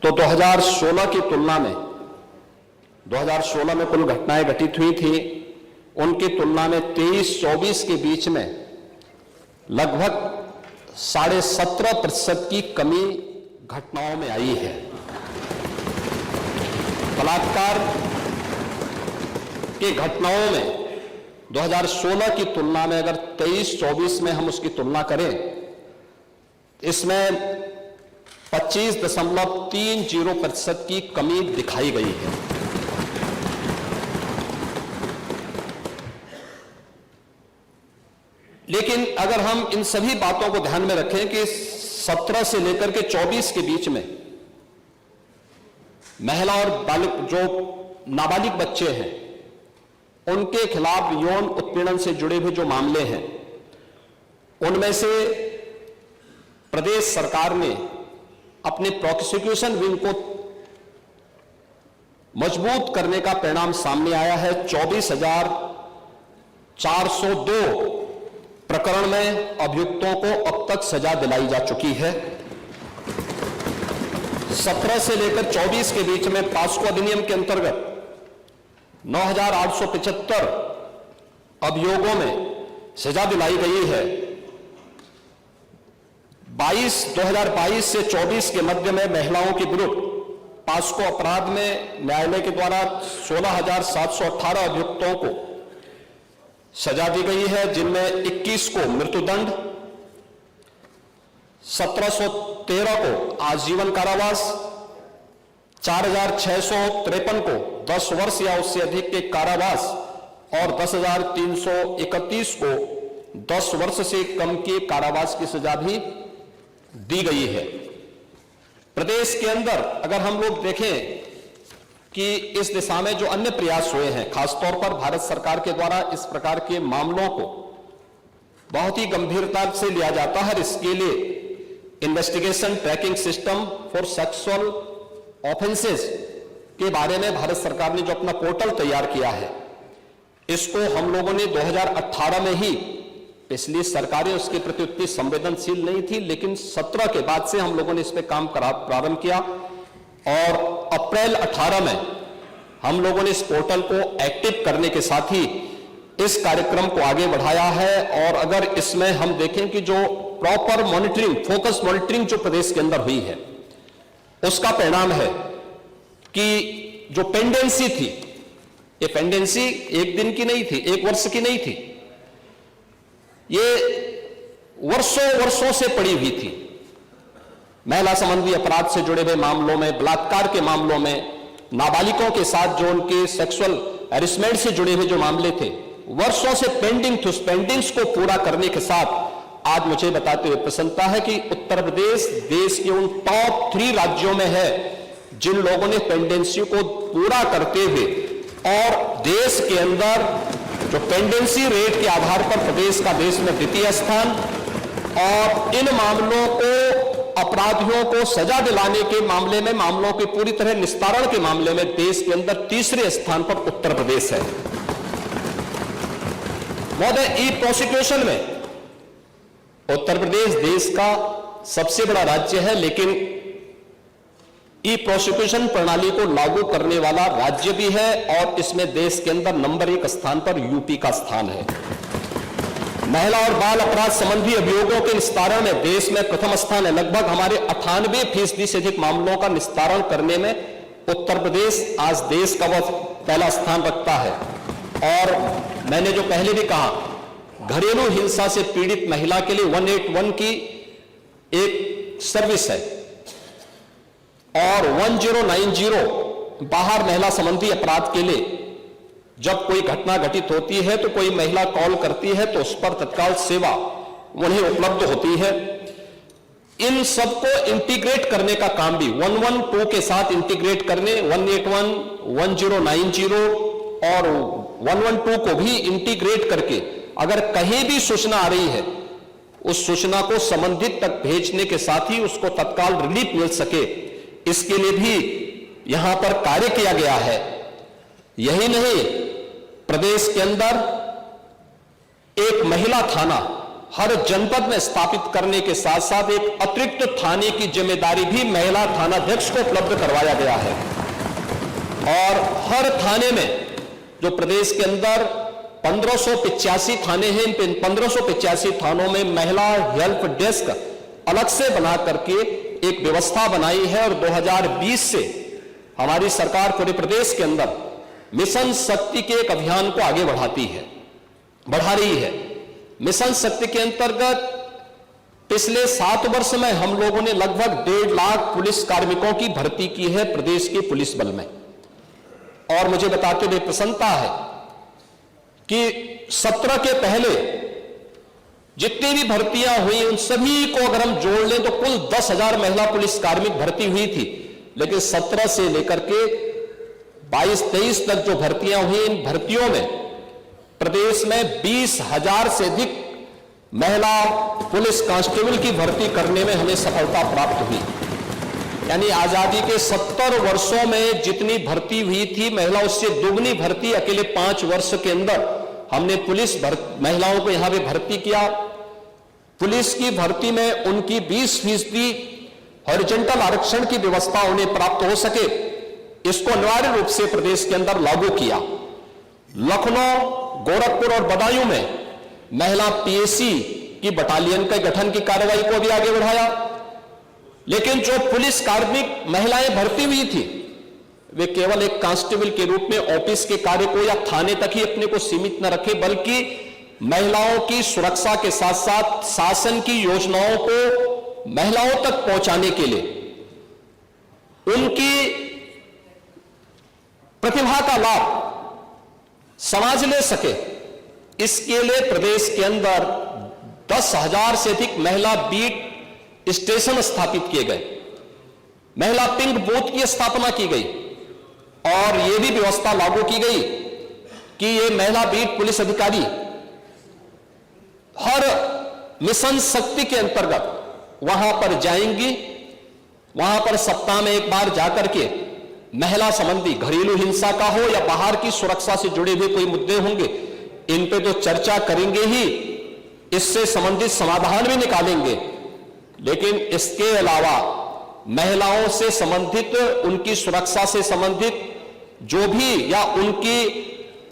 तो 2016 की तुलना में 2016 में कुल घटनाएं घटित हुई थी, उनकी तुलना में 23-24 के बीच में लगभग 17.5% की कमी घटनाओं में आई है। बलात्कार की घटनाओं में 2016 की तुलना में अगर 23-24 में हम उसकी तुलना करें, इसमें 25.30% की कमी दिखाई गई है। लेकिन अगर हम इन सभी बातों को ध्यान में रखें कि 17 से लेकर के 24 के बीच में महिला और बालिग जो नाबालिग बच्चे हैं, उनके खिलाफ यौन उत्पीड़न से जुड़े हुए जो मामले हैं, उनमें से प्रदेश सरकार ने अपने प्रोसिक्यूशन विंग को मजबूत करने का परिणाम सामने आया है। 24,402 प्रकरण में अभियुक्तों को अब तक सजा दिलाई जा चुकी है। 17 से लेकर 24 के बीच में पास्को अधिनियम के अंतर्गत 9,875 अभियोगों में सजा दिलाई गई है। 2022 से 24 के मध्य में महिलाओं के विरुद्ध पास्को अपराध में न्यायालय के द्वारा 16,718 अभियुक्तों को सजा दी गई है, जिनमें 21 को मृत्युदंड, 1713 को आजीवन कारावास, 4,653 को 10 वर्ष या उससे अधिक के कारावास और 10,331 को 10 वर्ष से कम के कारावास की सजा भी दी गई है। प्रदेश के अंदर अगर हम लोग देखें कि इस दिशा में जो अन्य प्रयास हुए हैं, खासतौर पर भारत सरकार के द्वारा इस प्रकार के मामलों को बहुत ही गंभीरता से लिया जाता है। इसके लिए investigation tracking system for sexual offences के बारे में भारत सरकार ने जो अपना पोर्टल तैयार किया है, इसको हम लोगों ने 2018 में ही, पिछली सरकारें उसके प्रति उतनी संवेदनशील नहीं थी, लेकिन 17 के बाद से हम लोगों ने इस पर काम प्रारंभ किया और अप्रैल 18 में हम लोगों ने इस पोर्टल को एक्टिव करने के साथ ही इस कार्यक्रम को आगे बढ़ाया है। और अगर इसमें हम देखें कि जो प्रॉपर मॉनिटरिंग, फोकस मॉनिटरिंग जो प्रदेश के अंदर हुई है, उसका परिणाम है कि जो पेंडेंसी थी, ये पेंडेंसी एक दिन की नहीं थी, एक वर्ष की नहीं थी, ये वर्षों से पड़ी हुई थी। महिला संबंधी अपराध से जुड़े हुए मामलों में, बलात्कार के मामलों में, नाबालिगों के साथ जो उनके सेक्सुअल हैरेसमेंट से जुड़े हुए जो मामले थे, वर्षों से पेंडिंग थे। उस पेंडिंग्स को पूरा करने के साथ आज मुझे बताते हुए प्रसन्नता है कि उत्तर प्रदेश देश के उन टॉप 3 राज्यों में है जिन लोगों ने पेंडेंसी को पूरा करते हुए, और देश के अंदर जो पेंडेंसी रेट के आधार पर प्रदेश का देश में द्वितीय स्थान, और इन मामलों को, अपराधियों को सजा दिलाने के मामले में, मामलों के पूरी तरह निस्तारण के मामले में देश के अंदर तीसरे स्थान पर उत्तर प्रदेश है। महोदय, ई प्रोसिक्यूशन में उत्तर प्रदेश देश का सबसे बड़ा राज्य है, लेकिन ई प्रोसिक्यूशन प्रणाली को लागू करने वाला राज्य भी है, और इसमें देश के अंदर नंबर 1 स्थान पर यूपी का स्थान है। महिला और बाल अपराध संबंधी अभियोगों के निस्तारण में देश में प्रथम स्थान है। लगभग हमारे 98% से अधिक मामलों का निस्तारण करने में उत्तर प्रदेश आज देश का वह पहला स्थान रखता है। और मैंने जो पहले भी कहा, घरेलू हिंसा से पीड़ित महिला के लिए 181 की एक सर्विस है, और 1090 बाहर महिला संबंधी अपराध के लिए जब कोई घटना घटित होती है तो कोई महिला कॉल करती है तो उस पर तत्काल सेवा उन्हें उपलब्ध होती है। इन सबको इंटीग्रेट करने का काम भी 112 के साथ इंटीग्रेट करने, 181, 1090 और 112 को भी इंटीग्रेट करके अगर कहीं भी सूचना आ रही है, उस सूचना को संबंधित तक भेजने के साथ ही उसको तत्काल रिलीफ मिल सके, इसके लिए भी यहां पर कार्य किया गया है। यही नहीं, प्रदेश के अंदर एक महिला थाना हर जनपद में स्थापित करने के साथ साथ एक अतिरिक्त थाने की जिम्मेदारी भी महिला थानाध्यक्ष को उपलब्ध करवाया गया है। और हर थाने में जो प्रदेश के अंदर 1585 थाने हैं, इन 1585 थानों में महिला हेल्प डेस्क अलग से बना करके एक व्यवस्था बनाई है। और 2020 से हमारी सरकार पूरे प्रदेश के अंदर मिशन शक्ति के एक अभियान को आगे बढ़ा रही है। मिशन शक्ति के अंतर्गत पिछले 7 वर्ष में हम लोगों ने लगभग 1.5 लाख पुलिस कार्मिकों की भर्ती की है प्रदेश के पुलिस बल में। और मुझे बताते हुए प्रसन्नता है कि 17 के पहले जितनी भी भर्तियां हुई उन सभी को अगर हम जोड़ लें तो कुल 10,000 महिला पुलिस कार्मिक भर्ती हुई थी। लेकिन 17 से लेकर के 22-23 तक जो भर्तियां हुई, इन भर्तियों में प्रदेश में 20,000 से अधिक महिला पुलिस कांस्टेबल की भर्ती करने में हमें सफलता प्राप्त हुई। यानी आजादी के 70 वर्षों में जितनी भर्ती हुई थी महिला, उससे दुगनी भर्ती अकेले 5 वर्ष के अंदर हमने पुलिस महिलाओं को यहां पे भर्ती किया। पुलिस की भर्ती में उनकी 20% हॉरिजॉन्टल आरक्षण की व्यवस्था उन्हें प्राप्त हो सके, इसको अनिवार्य रूप से प्रदेश के अंदर लागू किया। लखनऊ, गोरखपुर और बदायूं में महिला पीएसी की बटालियन के गठन की कार्रवाई को भी आगे बढ़ाया। लेकिन जो पुलिस कार्मिक महिलाएं भर्ती हुई थी वे केवल एक कांस्टेबल के रूप में ऑफिस के कार्य को या थाने तक ही अपने को सीमित न रखे, बल्कि महिलाओं की सुरक्षा के साथ साथ शासन की योजनाओं को महिलाओं तक पहुंचाने के लिए उनकी प्रतिभा का लाभ समाज ले सके, इसके लिए प्रदेश के अंदर 10,000 से अधिक महिला बीट स्टेशन स्थापित किए गए, महिला पिंक बूथ की स्थापना की गई और यह भी व्यवस्था लागू की गई कि ये महिला बीट पुलिस अधिकारी हर मिशन शक्ति के अंतर्गत वहां पर जाएंगी। वहां पर सप्ताह में एक बार जाकर के महिला संबंधी घरेलू हिंसा का हो या बाहर की सुरक्षा से जुड़े हुए कोई मुद्दे होंगे, इन पे तो चर्चा करेंगे ही, इससे संबंधित समाधान भी निकालेंगे। लेकिन इसके अलावा महिलाओं से संबंधित, उनकी सुरक्षा से संबंधित जो भी या उनकी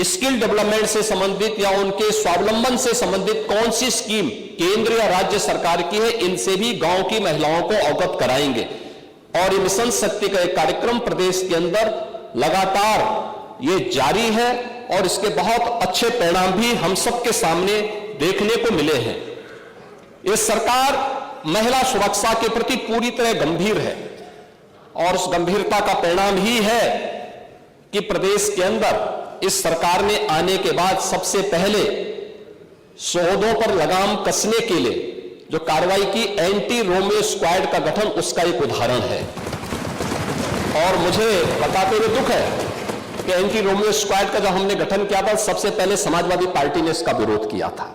स्किल डेवलपमेंट से संबंधित या उनके स्वावलंबन से संबंधित कौन सी स्कीम केंद्र या राज्य सरकार की है, इनसे भी गांव की महिलाओं को अवगत कराएंगे। और ये मिशन शक्ति का एक कार्यक्रम प्रदेश के अंदर लगातार ये जारी है और इसके बहुत अच्छे परिणाम भी हम सबके सामने देखने को मिले हैं। ये सरकार महिला सुरक्षा के प्रति पूरी तरह गंभीर है और उस गंभीरता का परिणाम ही है कि प्रदेश के अंदर इस सरकार ने आने के बाद सबसे पहले शोधों पर लगाम कसने के लिए जो कार्रवाई की एंटी रोमियो स्क्वाड का गठन, उसका एक उदाहरण है। और मुझे बताते हुए दुख है कि एंटी रोमियो स्क्वाड का जब हमने गठन किया था, सबसे पहले समाजवादी पार्टी ने इसका विरोध किया था,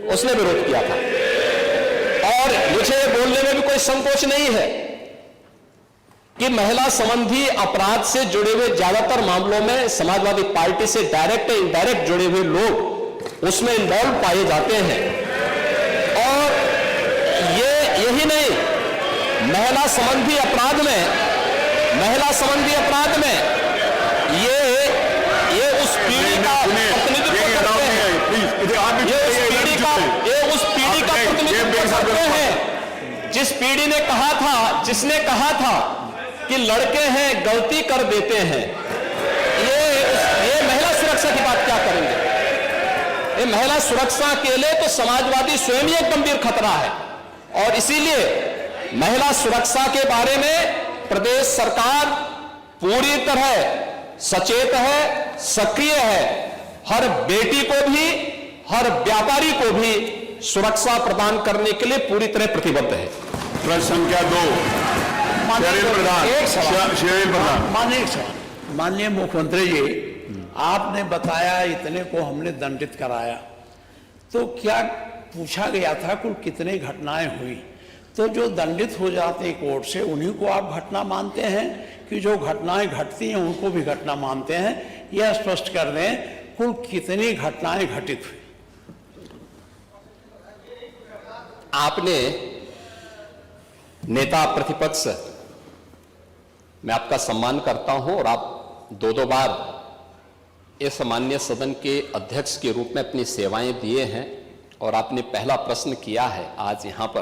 उसने विरोध किया था। और मुझे बोलने में भी कोई संकोच नहीं है कि महिला संबंधी अपराध से जुड़े हुए ज्यादातर मामलों में समाजवादी पार्टी से डायरेक्ट या इनडायरेक्ट जुड़े हुए लोग उसमें इन्वॉल्व पाए जाते हैं। और यही नहीं, महिला संबंधी अपराध में ये उस पीढ़ी का प्रतिनिधित्व करते हैं, ये उस पीढ़ी का प्रतिनिधित्व करते हैं जिस पीढ़ी ने कहा था, जिसने कहा था कि लड़के हैं गलती कर देते हैं। ये महिला सुरक्षा की बात क्या करेंगे? ये महिला सुरक्षा के लिए तो समाजवादी स्वयं ही एक गंभीर खतरा है। और इसीलिए महिला सुरक्षा के बारे में प्रदेश सरकार पूरी तरह सचेत है, सक्रिय है। हर बेटी को भी, हर व्यापारी को भी सुरक्षा प्रदान करने के लिए पूरी तरह प्रतिबद्ध है। प्रश्न संख्या 2, माननीय मुख्यमंत्री जी, आपने बताया इतने को हमने दंडित कराया, तो क्या पूछा गया था कुल कितने घटनाएं हुई? तो जो दंडित हो जाते हैं कोर्ट से, उन्हीं को आप घटना मानते हैं कि जो घटनाएं घटती हैं उनको भी घटना मानते हैं? यह स्पष्ट कर दें कुल कितनी घटनाएं घटित हुई। आपने नेता प्रतिपक्ष, मैं आपका सम्मान करता हूं और आप दो बार इस माननीय सदन के अध्यक्ष के रूप में अपनी सेवाएं दिए हैं और आपने पहला प्रश्न किया है आज यहां पर।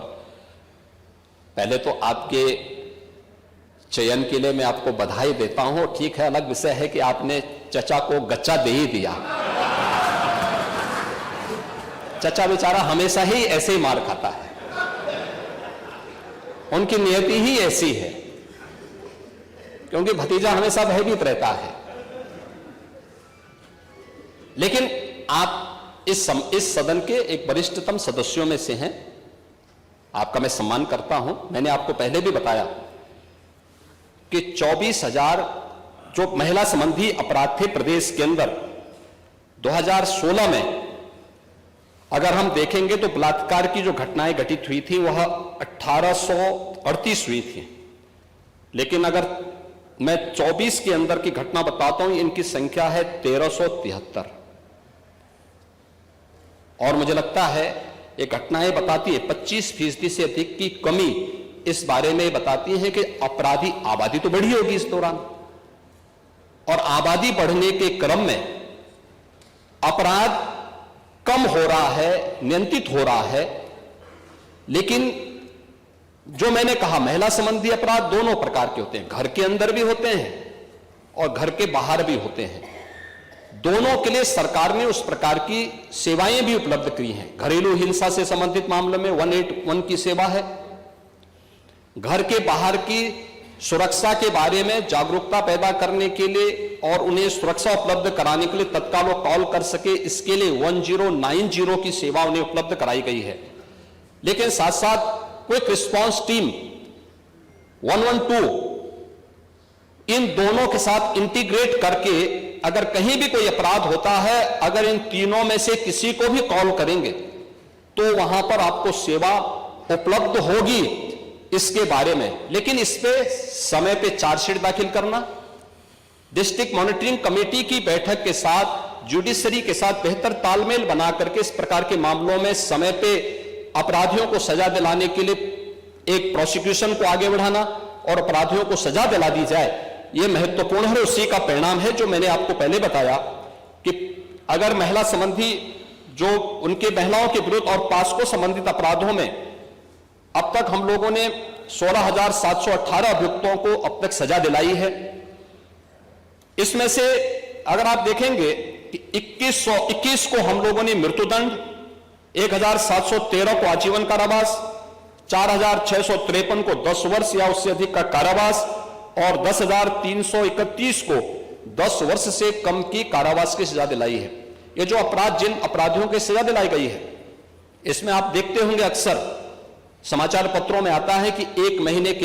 पहले तो आपके चयन के लिए मैं आपको बधाई देता हूं। ठीक है, अलग विषय है कि आपने चचा को गच्चा दे ही दिया। चचा बेचारा हमेशा ही ऐसे ही मार खाता है, उनकी नियति ही ऐसी है, क्योंकि भतीजा हमेशा भयभीत रहता है। लेकिन आप इस सदन के एक वरिष्ठतम सदस्यों में से हैं, आपका मैं सम्मान करता हूं। मैंने आपको पहले भी बताया कि 24,000 जो महिला संबंधी अपराध थे प्रदेश के अंदर 2016 में, अगर हम देखेंगे तो बलात्कार की जो घटनाएं घटित हुई थी वह 1838 हुई थी। लेकिन अगर मैं 24 के अंदर की घटना बताता हूं, इनकी संख्या है 1373। और मुझे लगता है ये घटनाएं बताती है 25% से अधिक की कमी इस बारे में बताती है कि अपराधी आबादी तो बढ़ी होगी इस दौरान, और आबादी बढ़ने के क्रम में अपराध कम हो रहा है, नियंत्रित हो रहा है। लेकिन जो मैंने कहा, महिला संबंधी अपराध दोनों प्रकार के होते हैं, घर के अंदर भी होते हैं और घर के बाहर भी होते हैं। दोनों के लिए सरकार ने उस प्रकार की सेवाएं भी उपलब्ध की हैं। घरेलू हिंसा से संबंधित मामलों में 181 की सेवा है। घर के बाहर की सुरक्षा के बारे में जागरूकता पैदा करने के लिए और उन्हें सुरक्षा उपलब्ध कराने के लिए तत्काल वो कॉल कर सके, इसके लिए 1090 की सेवा उन्हें उपलब्ध कराई गई है। लेकिन साथ साथ क्विक रिस्पांस टीम 112, इन दोनों के साथ इंटीग्रेट करके अगर कहीं भी कोई अपराध होता है, अगर इन तीनों में से किसी को भी कॉल करेंगे तो वहां पर आपको सेवा उपलब्ध होगी इसके बारे में। लेकिन इस पे समय पे चार्जशीट दाखिल करना, डिस्ट्रिक्ट मॉनिटरिंग कमेटी की बैठक के साथ जुडिशरी के साथ बेहतर तालमेल बना करके इस प्रकार के मामलों में समय पे अपराधियों को सजा दिलाने के लिए एक प्रोसिक्यूशन को आगे बढ़ाना और अपराधियों को सजा दिला दी जाए, यह महत्वपूर्ण है। उसी का परिणाम है जो मैंने आपको पहले बताया कि अगर महिला संबंधी जो उनके महिलाओं के विरुद्ध और पास्को संबंधित अपराधों में अब तक हम लोगों ने 16,718 अभियुक्तों को अब तक सजा दिलाई है। इसमें से अगर आप देखेंगे कि 2121 को हम लोगों ने मृत्युदंड, 1,713 को आजीवन कारावास, 4,653 को 10 वर्ष या उससे अधिक का कारावास और 10,331 को 10 वर्ष से कम की कारावास की सजा दिलाई है। ये जो अपराध, जिन अपराधियों की सजा दिलाई गई है, इसमें आप देखते होंगे अक्सर समाचार पत्रों में आता है कि 1 महीने के